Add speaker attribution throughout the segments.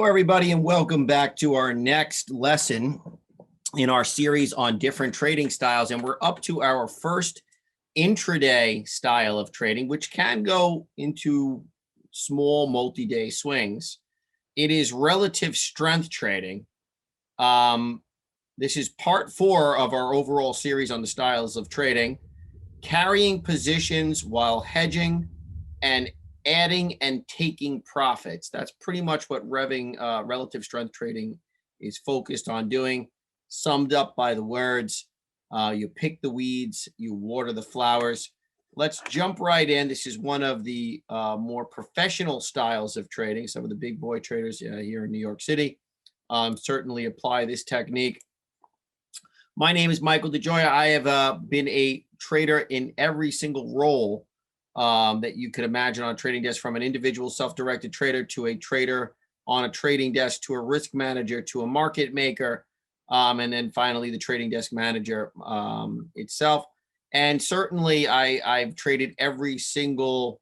Speaker 1: Hello, everybody, and welcome back to our next lesson in our series on different trading styles. And we're up to our first intraday style of trading, which can go into small multi-day swings. It is relative strength trading. This is part 4 of our overall series on the styles of trading, carrying positions while hedging and adding and taking profits. That's pretty much what relative strength trading is focused on doing. Summed up by the words, you pick the weeds, you water the flowers. Let's jump right in. This is one of the more professional styles of trading. Some of the big boy traders here in New York City certainly apply this technique. My name is Michael DeGioia. I have been a trader in every single role that you could imagine on a trading desk, from an individual self-directed trader to a trader on a trading desk to a risk manager to a market maker, and then finally the trading desk manager itself. And certainly I've traded every single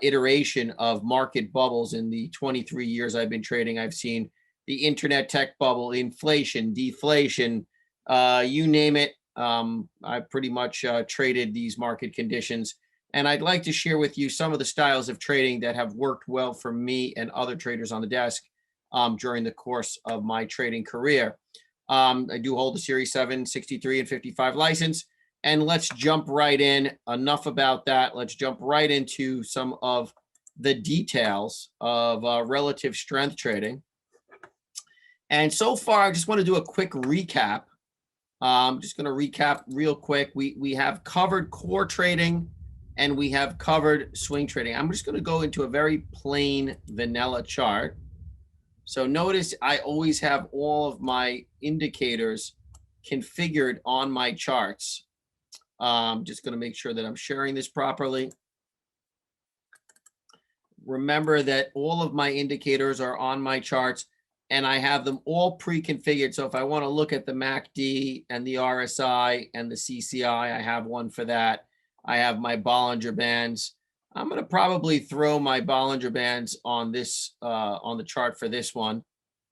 Speaker 1: iteration of market bubbles in the 23 years I've been trading. I've seen the internet tech bubble, inflation, deflation, you name it. I pretty much traded these market conditions. And I'd like to share with you some of the styles of trading that have worked well for me and other traders on the desk during the course of my trading career. I do hold the Series 7, 63, and 55 license. And let's jump right in. Enough about that. Let's jump right into some of the details of relative strength trading. And so far, I just want to do a quick recap. I'm just going to recap real quick. We have covered core trading, and we have covered swing trading. I'm just going to go into a very plain vanilla chart. So notice I always have all of my indicators configured on my charts. Just going to make sure that I'm sharing this properly. Remember that all of my indicators are on my charts, and I have them all pre-configured. So if I want to look at the MACD and the RSI and the CCI, I have one for that. I have my Bollinger Bands. I'm going to probably throw my Bollinger Bands on this on the chart for this one,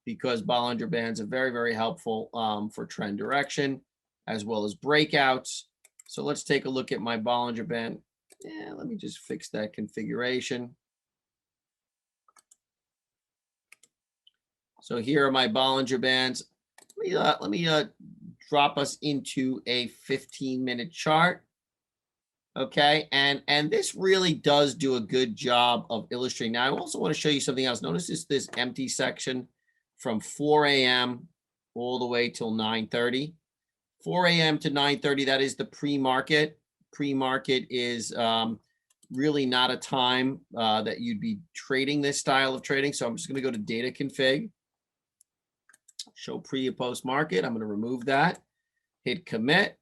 Speaker 1: because Bollinger Bands are very, very helpful for trend direction as well as breakouts. So let's take a look at my Bollinger Band. Yeah, let me just fix that configuration. So here are my Bollinger Bands. Let me drop us into a 15-minute chart. Okay, and this really does do a good job of illustrating. Now, I also want to show you something else. Notice this empty section from 4 a.m. all the way till 9:30. 4 a.m. to 9:30, that is the pre-market. Pre-market is really not a time that you'd be trading this style of trading. So I'm just going to go to data config, show pre and post market. I'm going to remove that, hit commit.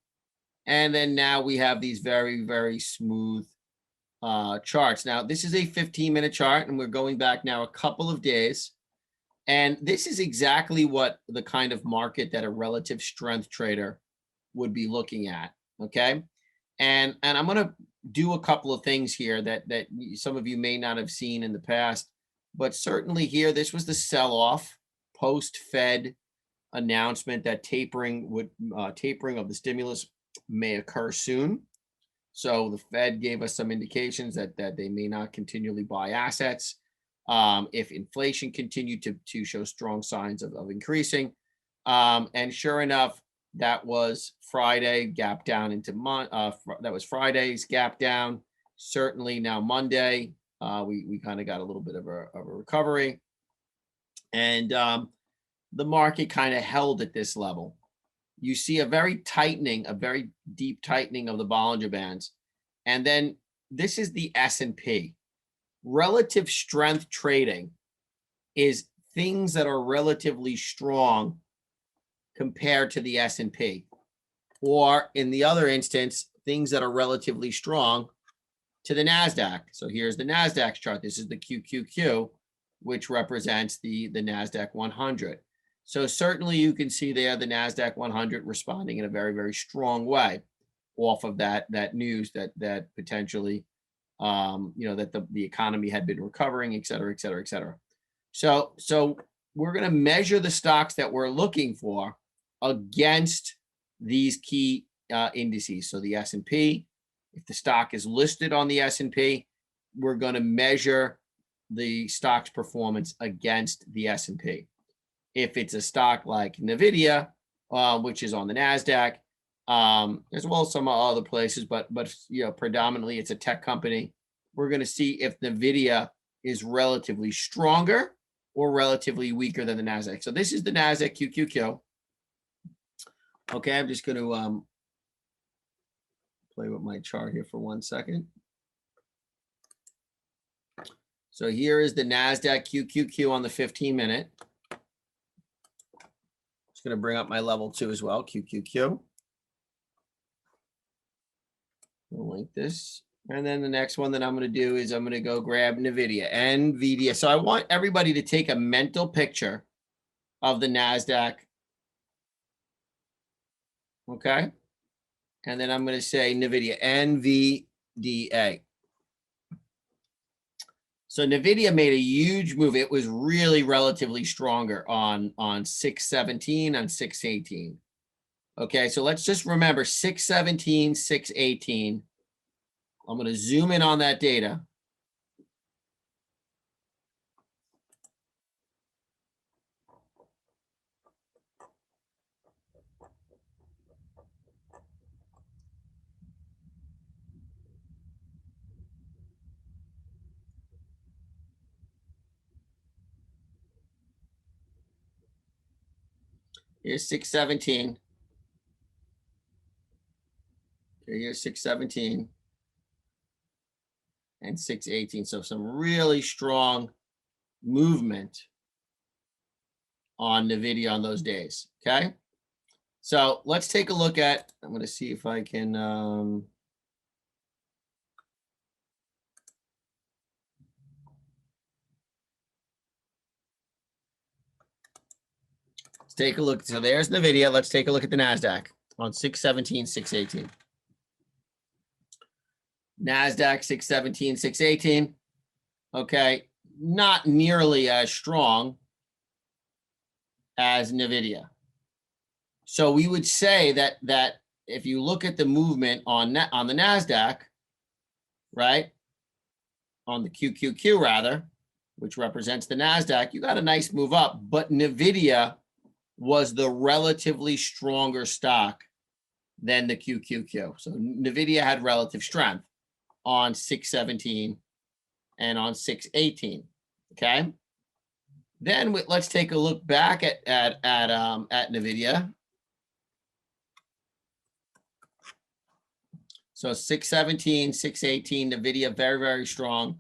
Speaker 1: And then now we have these very, very smooth charts. Now, this is a 15-minute chart, and we're going back now a couple of days. And this is exactly what the kind of market that a relative strength trader would be looking at, okay? And I'm going to do a couple of things here that some of you may not have seen in the past. But certainly here, this was the sell-off post-Fed announcement that tapering of the stimulus may occur soon. So the Fed gave us some indications that they may not continually buy assets if inflation continued to show strong signs of increasing. And sure enough, that was Friday, gap down into that was Friday's gap down. Certainly now Monday, we kind of got a little bit of a recovery, and the market kind of held at this level. You see a very deep tightening of the Bollinger Bands. And then this is the S&P. Relative strength trading is things that are relatively strong compared to the S&P. Or in the other instance, things that are relatively strong to the NASDAQ. So here's the NASDAQ chart. This is the QQQ, which represents the NASDAQ 100. So certainly you can see there the NASDAQ 100 responding in a very, very strong way off of that news that potentially, that the economy had been recovering, et cetera, et cetera, et cetera. So we're going to measure the stocks that we're looking for against these key indices. So the S&P, if the stock is listed on the S&P, we're going to measure the stock's performance against the S&P. If it's a stock like NVIDIA, which is on the NASDAQ, as well as some other places, but predominantly it's a tech company, we're going to see if NVIDIA is relatively stronger or relatively weaker than the NASDAQ. So this is the NASDAQ QQQ. Okay, I'm just going to play with my chart here for 1 second. So here is the NASDAQ QQQ on the 15-minute. Just going to bring up my level 2 as well, QQQ. I'll link this. And then the next one that I'm going to do is I'm going to go grab NVIDIA. So I want everybody to take a mental picture of the NASDAQ. Okay. And then I'm going to say NVIDIA, NVDA. So NVIDIA made a huge move. It was really relatively stronger on 617, on 618. Okay, so let's just remember 617, 618. I'm going to zoom in on that data. Here's 617. Okay, here's 617 and 618. So some really strong movement on NVIDIA on those days. Okay. So let's take a look at, I'm going to see if I can, let's take a look. So there's NVIDIA. Let's take a look at the NASDAQ on 617, 618. NASDAQ 617, 618. Okay. Not nearly as strong as NVIDIA. So we would say that if you look at the movement on the NASDAQ, right, on the QQQ rather, which represents the NASDAQ, you got a nice move up, but NVIDIA was the relatively stronger stock than the QQQ. So NVIDIA had relative strength on 617 and on 618. Okay. Then let's take a look back at NVIDIA. So 617, 618, NVIDIA very, very strong.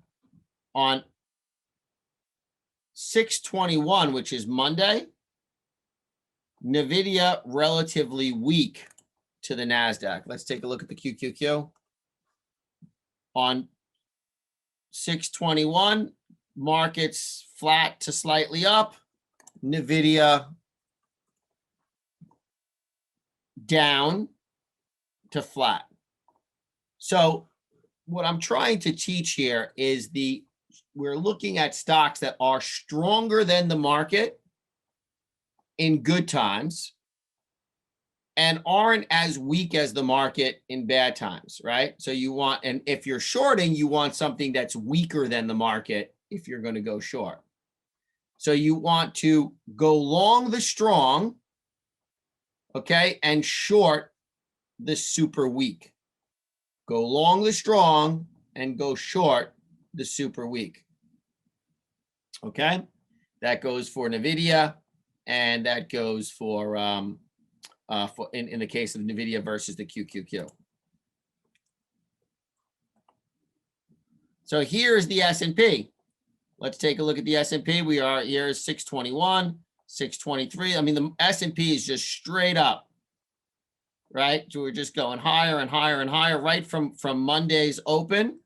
Speaker 1: On 621, which is Monday, NVIDIA relatively weak to the NASDAQ. Let's take a look at the QQQ. On 621, markets flat to slightly up. NVIDIA down to flat. So what I'm trying to teach here is we're looking at stocks that are stronger than the market in good times and aren't as weak as the market in bad times, right? So you want, and if you're shorting, you want something that's weaker than the market if you're going to go short. So you want to go long the strong, okay, and short the super weak. Go long the strong and go short the super weak. Okay, that goes for NVIDIA, and that goes for in the case of NVIDIA versus the QQQ. So here's the S&P. Let's take a look at the S&P. We are here is 621, 623. I mean, the S&P is just straight up, right? So we're just going higher and higher and higher right from Monday's open,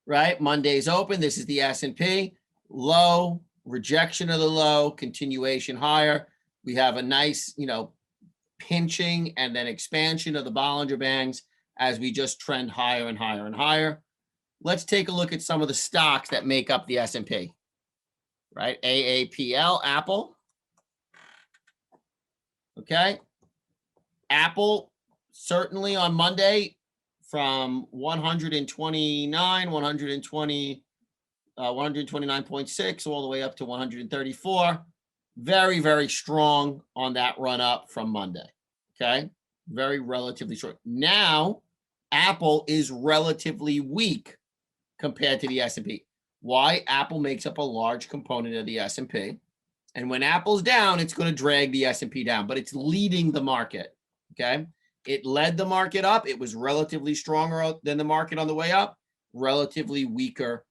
Speaker 1: right? Monday's open. This is the S&P. Low, rejection of the low, continuation higher. We have a nice, pinching and then expansion of the Bollinger Bands as we just trend higher and higher and higher. Let's take a look at some of the stocks that make up the S&P, right? AAPL, Apple. Okay. Apple, certainly on Monday from 129, 120, 129.6 all the way up to 134. Very, very strong on that run up from Monday. Okay. Very relatively short. Now, Apple is relatively weak compared to the S&P. Why? Apple makes up a large component of the S&P. And when Apple's down, it's going to drag the S&P down, but it's leading the market. Okay. It led the market up. It was relatively stronger than the market on the way up, relatively weaker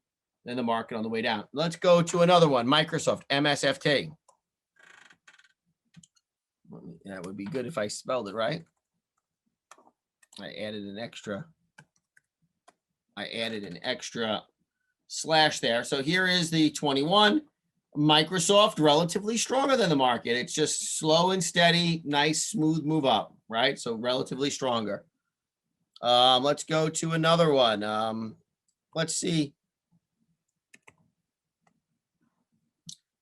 Speaker 1: than the market on the way down. Let's go to another one. Microsoft, MSFT. That would be good if I spelled it right. I added an extra slash there. So here is the 21. Microsoft, relatively stronger than the market. It's just slow and steady, nice, smooth move up, right? So relatively stronger. Let's go to another one. Let's see.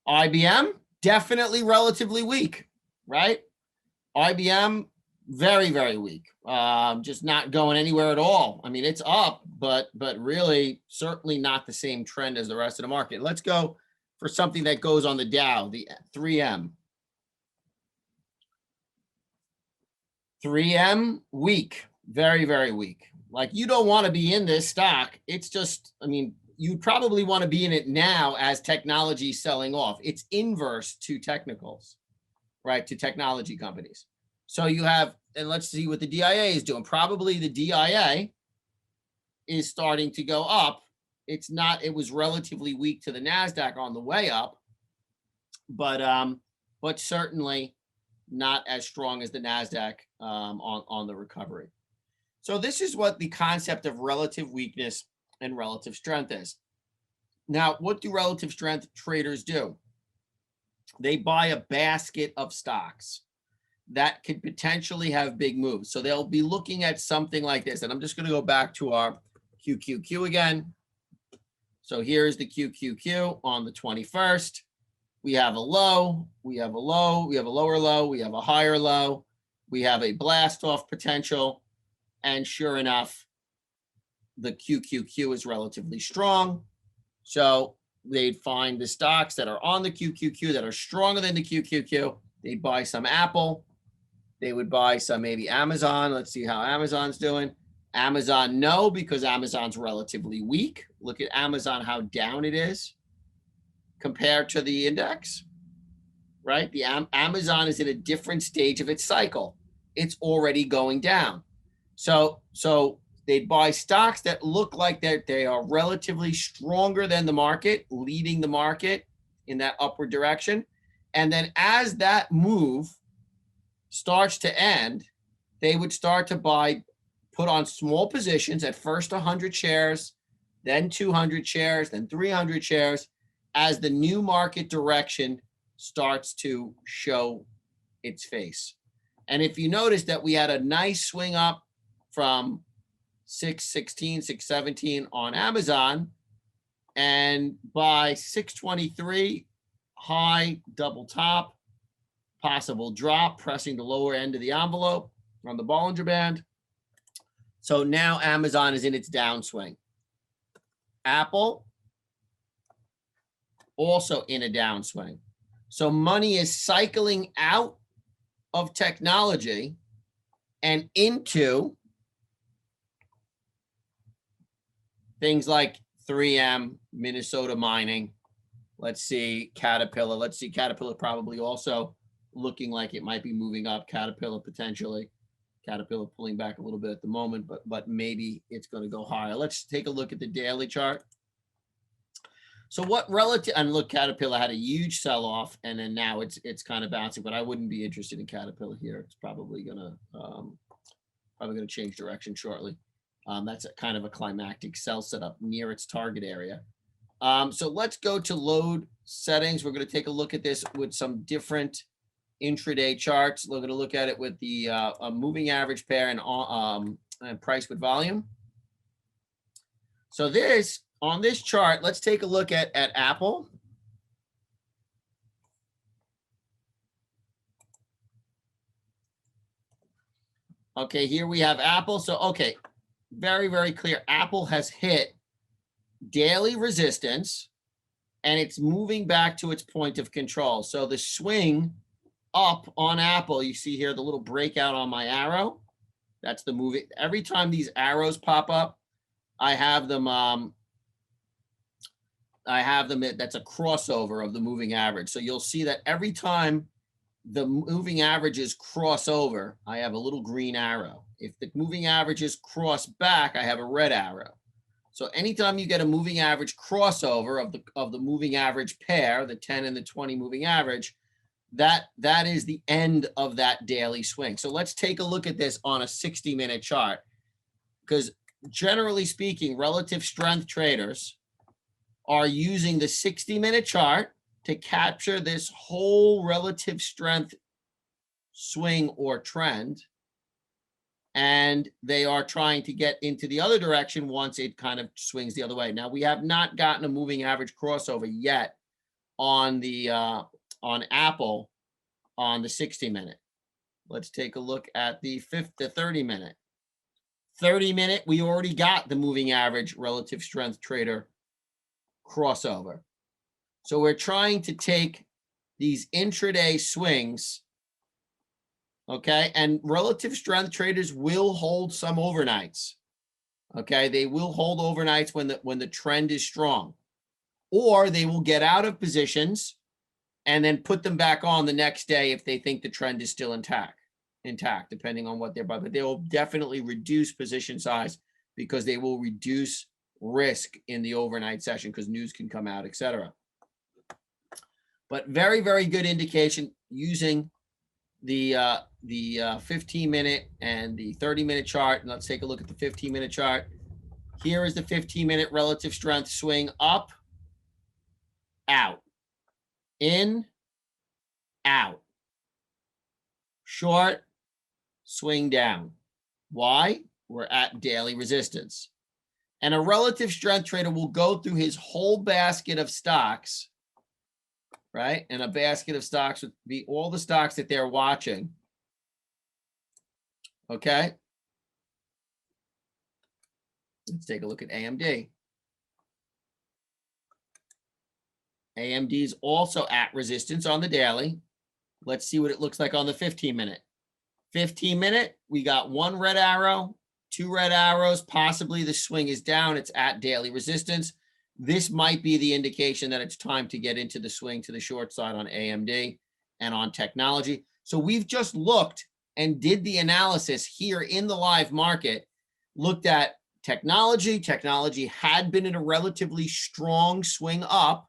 Speaker 1: IBM, definitely relatively weak, right? IBM, very, very weak. Just not going anywhere at all. I mean, it's up, but really certainly not the same trend as the rest of the market. Let's go for something that goes on the Dow, the 3M. 3M, weak, very, very weak. Like, you don't want to be in this stock. It's just, I mean, you probably want to be in it now as technology selling off. It's inverse to technicals, right? To technology companies. So you have, and let's see what the DIA is doing. Probably the DIA is starting to go up. It's not, it was relatively weak to the NASDAQ on the way up, but certainly not as strong as the NASDAQ on the recovery. So this is what the concept of relative weakness and relative strength is. Now, what do relative strength traders do? They buy a basket of stocks that could potentially have big moves. So they'll be looking at something like this. And I'm just going to go back to our QQQ again. So here's the QQQ on the 21st. We have a low, we have a low, we have a lower low, we have a higher low, we have a blast off potential. And sure enough, the QQQ is relatively strong. So they'd find the stocks that are on the QQQ that are stronger than the QQQ. They'd buy some Apple. They would buy some maybe Amazon. Let's see how Amazon's doing. Amazon, no, because Amazon's relatively weak. Look at Amazon, how down it is compared to the index, right? The Amazon is in a different stage of its cycle. It's already going down. So they'd buy stocks that look like they are relatively stronger than the market, leading the market in that upward direction. And then as that move starts to end, they would start to put on small positions at first 100 shares, then 200 shares, then 300 shares, as the new market direction starts to show its face. And if you notice that we had a nice swing up from 616, 617 on Amazon, and by 623, high, double top, possible drop, pressing the lower end of the envelope on the Bollinger Band. So now Amazon is in its downswing. Apple, also in a downswing. So money is cycling out of technology and into things like 3M, Minnesota mining. Let's see Caterpillar. Let's see Caterpillar probably also looking like it might be moving up. Caterpillar potentially. Caterpillar pulling back a little bit at the moment, but maybe it's going to go higher. Let's take a look at the daily chart. So what relative, and look, Caterpillar had a huge sell-off, and then now it's kind of bouncing, but I wouldn't be interested in Caterpillar here. It's probably gonna change direction shortly. That's a kind of a climactic sell setup near its target area. So let's go to load settings. We're going to take a look at this with some different intraday charts. We're going to look at it with the moving average pair and price with volume. So on this chart, let's take a look at Apple. Okay, here we have Apple. So, okay, very, very clear. Apple has hit daily resistance and it's moving back to its point of control. So the swing up on Apple, you see here the little breakout on my arrow. That's the movie. Every time these arrows pop up, I have them that's a crossover of the moving average. So you'll see that every time the moving averages cross over, I have a little green arrow. If the moving averages cross back, I have a red arrow. So anytime you get a moving average crossover of the moving average pair, the 10 and the 20 moving average, that is the end of that daily swing. So let's take a look at this on a 60-minute chart, because generally speaking, relative strength traders are using the 60-minute chart to capture this whole relative strength swing or trend. And they are trying to get into the other direction once it kind of swings the other way. Now, we have not gotten a moving average crossover yet on the on Apple on the 60-minute. Let's take a look at the 30-minute. 30-minute, we already got the moving average relative strength trader crossover. So we're trying to take these intraday swings, okay, and relative strength traders will hold some overnights. Okay, they will hold overnights when the trend is strong, or they will get out of positions and then put them back on the next day if they think the trend is still intact, depending on what they're buying. But they will definitely reduce position size because they will reduce risk in the overnight session because news can come out, etc. But very, very good indication using the 15-minute and the 30-minute chart. And let's take a look at the 15-minute chart. Here is the 15-minute relative strength swing up, out, in, out, short, swing down. Why? We're at daily resistance. And a relative strength trader will go through his whole basket of stocks, right? And a basket of stocks would be all the stocks that they're watching. Okay. Let's take a look at AMD. AMD is also at resistance on the daily. Let's see what it looks like on the 15-minute. 15-minute, we got one red arrow, two red arrows, possibly the swing is down. It's at daily resistance. This might be the indication that it's time to get into the swing to the short side on AMD and on technology. So we've just looked and did the analysis here in the live market, looked at technology. Technology had been in a relatively strong swing up,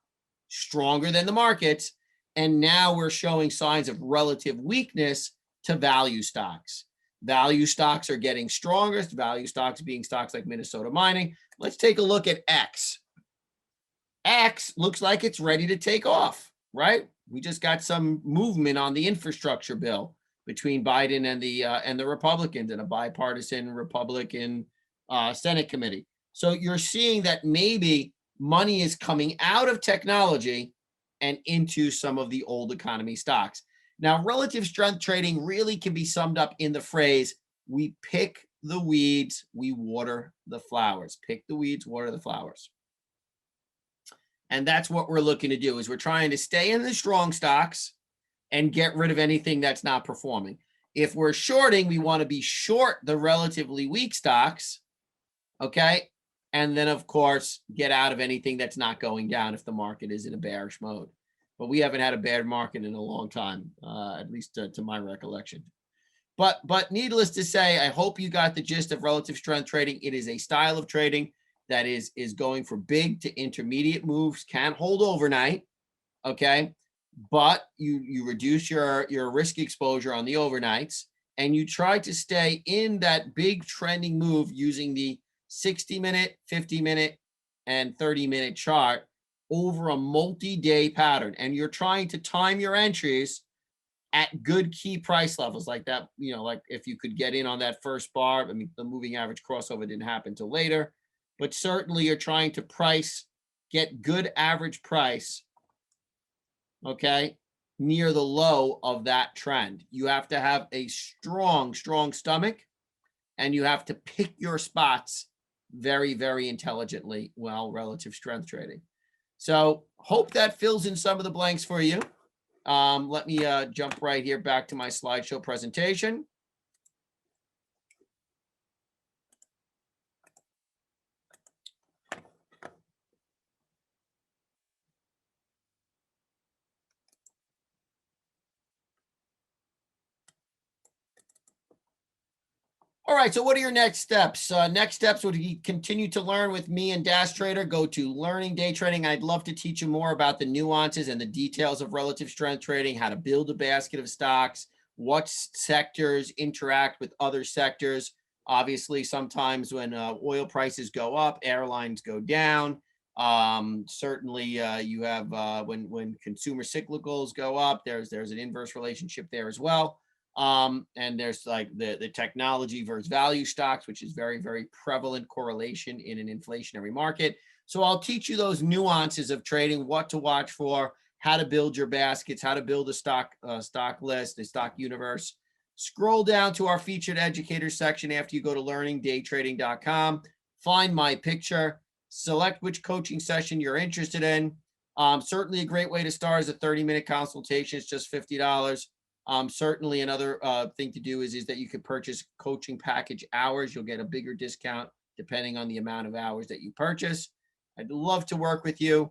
Speaker 1: stronger than the markets. And now we're showing signs of relative weakness to value stocks. Value stocks are getting stronger, value stocks being stocks like Minnesota Mining. Let's take a look at X. X looks like it's ready to take off, right? We just got some movement on the infrastructure bill between Biden and the Republicans in a bipartisan Republican Senate committee. So you're seeing that maybe money is coming out of technology and into some of the old economy stocks. Now, relative strength trading really can be summed up in the phrase, we pick the weeds, we water the flowers. Pick the weeds, water the flowers. And that's what we're looking to do, is we're trying to stay in the strong stocks and get rid of anything that's not performing. If we're shorting, we want to be short the relatively weak stocks, okay? And then, of course, get out of anything that's not going down if the market is in a bearish mode. But we haven't had a bad market in a long time, at least to my recollection. But needless to say, I hope you got the gist of relative strength trading. It is a style of trading that is going for big to intermediate moves, can't hold overnight, okay? But you reduce your risk exposure on the overnights, and you try to stay in that big trending move using the 60-minute, 50-minute, and 30-minute chart over a multi-day pattern. And you're trying to time your entries at good key price levels like that. You know, like if you could get in on that first bar. I mean, the moving average crossover didn't happen until later, but certainly you're trying to get good average price, okay, near the low of that trend. You have to have a strong stomach and you have to pick your spots very, very intelligently while relative strength trading. So hope that fills in some of the blanks for you. Let me jump right here back to my slideshow presentation. All right, so what are your next steps? Next steps would be continue to learn with me and Dash Trader. Go to Learning Day Trading. I'd love to teach you more about the nuances and the details of relative strength trading, how to build a basket of stocks, what sectors interact with other sectors. Obviously, sometimes when oil prices go up, airlines go down. Certainly, you have when consumer cyclicals go up, there's an inverse relationship there as well. And there's like the technology versus value stocks, which is very, very prevalent correlation in an inflationary market. So I'll teach you those nuances of trading, what to watch for, how to build your baskets, how to build a stock list, a stock universe. Scroll down to our featured educator section after you go to learningdaytrading.com. Find my picture, select which coaching session you're interested in. Certainly a great way to start is a 30-minute consultation. It's just $50. Certainly another thing to do is that you can purchase coaching package hours. You'll get a bigger discount depending on the amount of hours that you purchase. I'd love to work with you.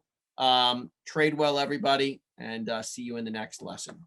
Speaker 1: Trade well, everybody, and see you in the next lesson.